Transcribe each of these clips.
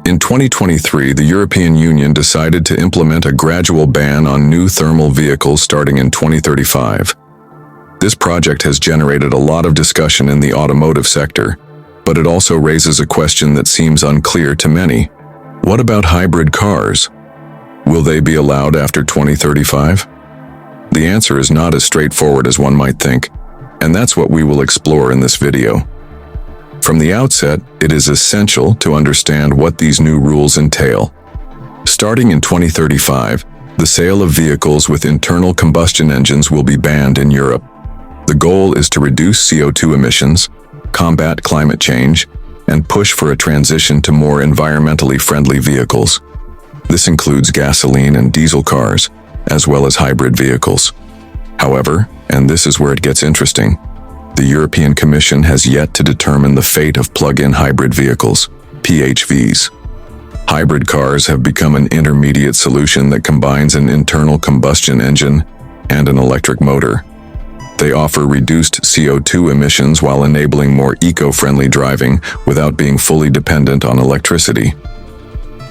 In 2023, the European Union decided to implement a gradual ban on new thermal vehicles starting in 2035. This project has generated a lot of discussion in the automotive sector, but it also raises a question that seems unclear to many. What about hybrid cars? Will they be allowed after 2035? The answer is not as straightforward as one might think, and that's what we will explore in this video. From the outset, it is essential to understand what these new rules entail. Starting in 2035, the sale of vehicles with internal combustion engines will be banned in Europe. The goal is to reduce CO2 emissions, combat climate change, and push for a transition to more environmentally friendly vehicles. This includes gasoline and diesel cars, as well as hybrid vehicles. However, and this is where it gets interesting, the European Commission has yet to determine the fate of plug-in hybrid vehicles, PHVs. Hybrid cars have become an intermediate solution that combines an internal combustion engine and an electric motor. They offer reduced CO2 emissions while enabling more eco-friendly driving without being fully dependent on electricity.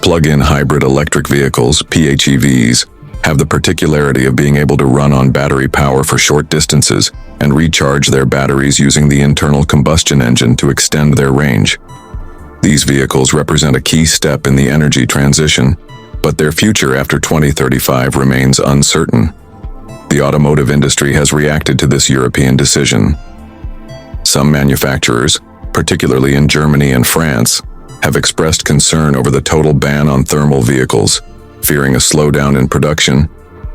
Plug-in hybrid electric vehicles, PHEVs, have the particularity of being able to run on battery power for short distances and recharge their batteries using the internal combustion engine to extend their range. These vehicles represent a key step in the energy transition, but their future after 2035 remains uncertain. The automotive industry has reacted to this European decision. Some manufacturers, particularly in Germany and France, have expressed concern over the total ban on thermal vehicles, fearing a slowdown in production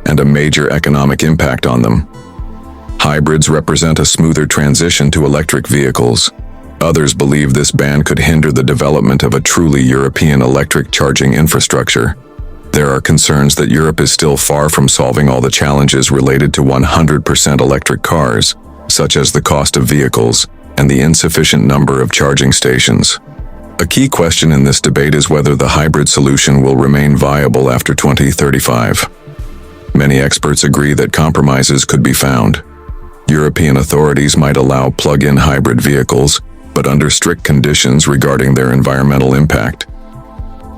and a major economic impact on them. Hybrids represent a smoother transition to electric vehicles. Others believe this ban could hinder the development of a truly European electric charging infrastructure. There are concerns that Europe is still far from solving all the challenges related to 100% electric cars, such as the cost of vehicles and the insufficient number of charging stations. A key question in this debate is whether the hybrid solution will remain viable after 2035. Many experts agree that compromises could be found. European authorities might allow plug-in hybrid vehicles, but under strict conditions regarding their environmental impact.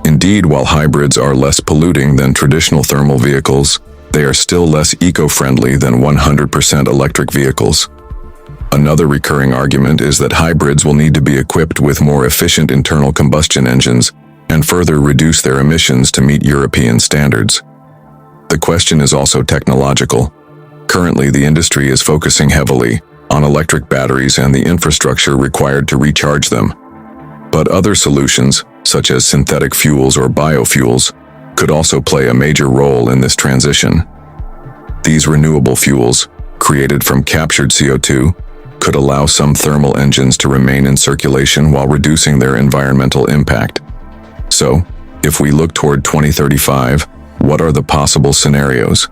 Indeed, while hybrids are less polluting than traditional thermal vehicles, they are still less eco-friendly than 100% electric vehicles. Another recurring argument is that hybrids will need to be equipped with more efficient internal combustion engines and further reduce their emissions to meet European standards. The question is also technological. Currently, the industry is focusing heavily on electric batteries and the infrastructure required to recharge them. But other solutions, such as synthetic fuels or biofuels, could also play a major role in this transition. These renewable fuels, created from captured CO2, could allow some thermal engines to remain in circulation while reducing their environmental impact. So, if we look toward 2035, what are the possible scenarios?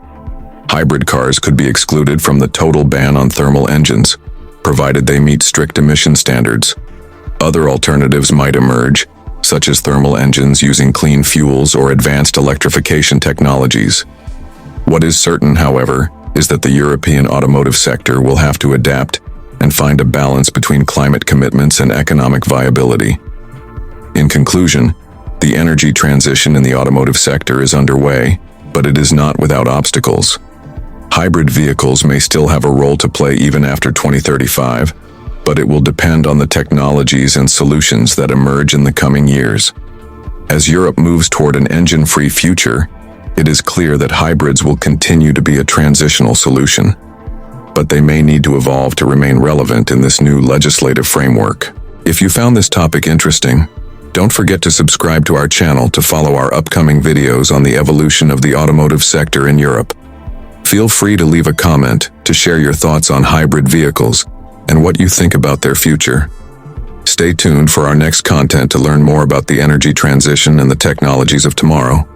Hybrid cars could be excluded from the total ban on thermal engines, provided they meet strict emission standards. Other alternatives might emerge, such as thermal engines using clean fuels or advanced electrification technologies. What is certain, however, is that the European automotive sector will have to adapt and find a balance between climate commitments and economic viability. In conclusion, the energy transition in the automotive sector is underway, but it is not without obstacles. Hybrid vehicles may still have a role to play even after 2035, but it will depend on the technologies and solutions that emerge in the coming years. As Europe moves toward an engine-free future, it is clear that hybrids will continue to be a transitional solution, but they may need to evolve to remain relevant in this new legislative framework. If you found this topic interesting, don't forget to subscribe to our channel to follow our upcoming videos on the evolution of the automotive sector in Europe. Feel free to leave a comment to share your thoughts on hybrid vehicles and what you think about their future. Stay tuned for our next content to learn more about the energy transition and the technologies of tomorrow.